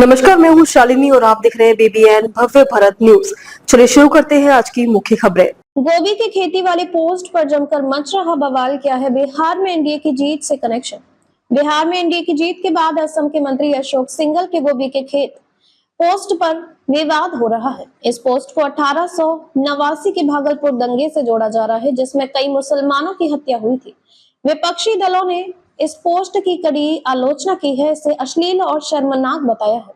नमस्कार, मैं हूँ शालिनी और आप देख रहे हैं BBN भव्य भारत न्यूज। चलिए शुरू करते हैं आज की मुख्य खबरें। गोभी की खेती वाले पोस्ट पर जमकर मच रहा बवाल। क्या है बिहार में एनडीए की जीत से कनेक्शन? बिहार में एनडीए की जीत के बाद असम के मंत्री अशोक सिंघल के गोभी के खेत पोस्ट पर विवाद हो रहा है। इस पोस्ट को 1889 के भागलपुर दंगे से जोड़ा जा रहा है, जिसमें कई मुसलमानों की हत्या हुई थी। विपक्षी दलों ने इस पोस्ट की कड़ी आलोचना की है, इसे अश्लील और शर्मनाक बताया है।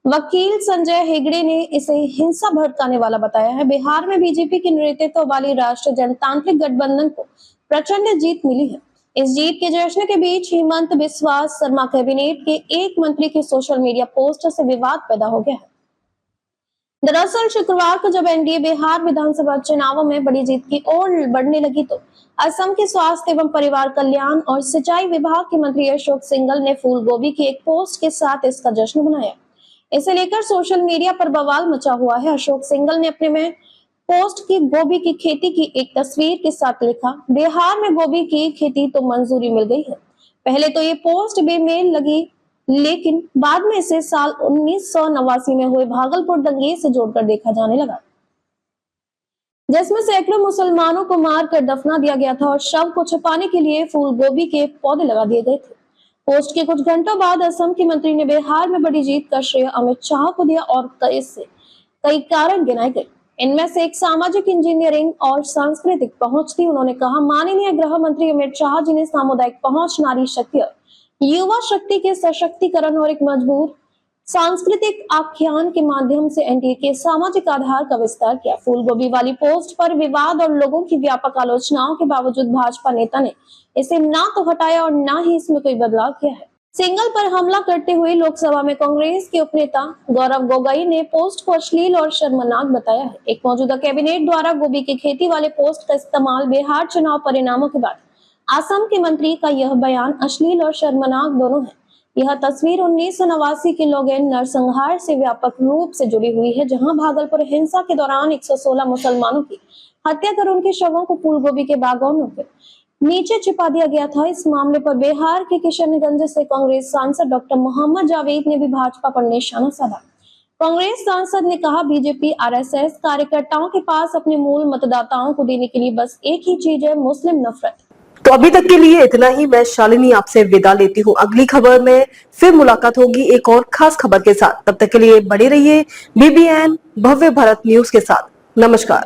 वकील संजय हेगड़े ने इसे हिंसा भड़काने वाला बताया है। बिहार में बीजेपी के नेतृत्व वाली राष्ट्रीय जनतांत्रिक गठबंधन को प्रचंड जीत मिली है। इस जीत के जश्न के बीच हिमंत बिस्वा शर्मा कैबिनेट के एक मंत्री की सोशल मीडिया पोस्ट से विवाद पैदा हो गया है। दरअसल शुक्रवार को जब एनडीए बिहार विधानसभा चुनावों में बड़ी जीत की ओर बढ़ने लगी तो असम के स्वास्थ्य एवं परिवार कल्याण और सिंचाई विभाग के मंत्री अशोक सिंघल ने फूल गोभी की एक पोस्ट के साथ इसका जश्न मनाया। इसे लेकर सोशल मीडिया पर बवाल मचा हुआ है। अशोक सिंघल ने अपने में पोस्ट की गोभी की खेती की एक तस्वीर के साथ लिखा, बिहार में गोभी की खेती तो मंजूरी मिल गई है। पहले तो ये पोस्ट बेमेल लगी, लेकिन बाद में इसे साल 1989 में हुए भागलपुर दंगे से जोड़कर देखा जाने लगा, जिसमें सैकड़ों मुसलमानों को मारकर दफना दिया गया था और शव को छुपाने के लिए फूल गोभी के पौधे लगा दिए गए थे। पोस्ट के कुछ घंटों बाद असम के मंत्री ने बिहार में बड़ी जीत का श्रेय अमित शाह को दिया और कई कारण गिनाए गए। इनमें से एक सामाजिक इंजीनियरिंग और सांस्कृतिक पहुंच थी। उन्होंने कहा, माननीय गृह मंत्री अमित शाह जी ने सामुदायिक पहुंच, नारी शक्ति और युवा शक्ति के सशक्तिकरण और एक मजबूत सांस्कृतिक आख्यान के माध्यम से एनडीए के सामाजिक आधार का विस्तार किया। फूलगोभी वाली पोस्ट पर विवाद और लोगों की व्यापक आलोचनाओं के बावजूद भाजपा नेता ने इसे ना तो हटाया और ना ही इसमें कोई बदलाव किया है। सिंघल पर हमला करते हुए लोकसभा में कांग्रेस के उपनेता गौरव गोगोई ने पोस्ट को अश्लील और शर्मनाक बताया है। एक मौजूदा कैबिनेट द्वारा गोभी की खेती वाले पोस्ट का इस्तेमाल बिहार चुनाव परिणामों के बाद असम के मंत्री का यह बयान अश्लील और शर्मनाक दोनों है। यह तस्वीर 1989 के लोगेन नरसंहार से व्यापक रूप से जुड़ी हुई है, जहां भागलपुर हिंसा के दौरान 116 मुसलमानों की हत्या कर उनके शवों को फूलगोभी के बागों के नीचे छिपा दिया गया था। इस मामले पर बिहार के किशनगंज से कांग्रेस सांसद डॉक्टर मोहम्मद जावेद ने भी भाजपा पर निशाना साधा। कांग्रेस सांसद ने कहा, बीजेपी आरएसएस कार्यकर्ताओं के पास अपने मूल मतदाताओं को देने के लिए बस एक ही चीज है, मुस्लिम नफरत। तो अभी तक के लिए इतना ही। मैं शालिनी आपसे विदा लेती हूँ। अगली खबर में फिर मुलाकात होगी एक और खास खबर के साथ। तब तक के लिए बने रहिए BBN भव्य भारत न्यूज के साथ। नमस्कार।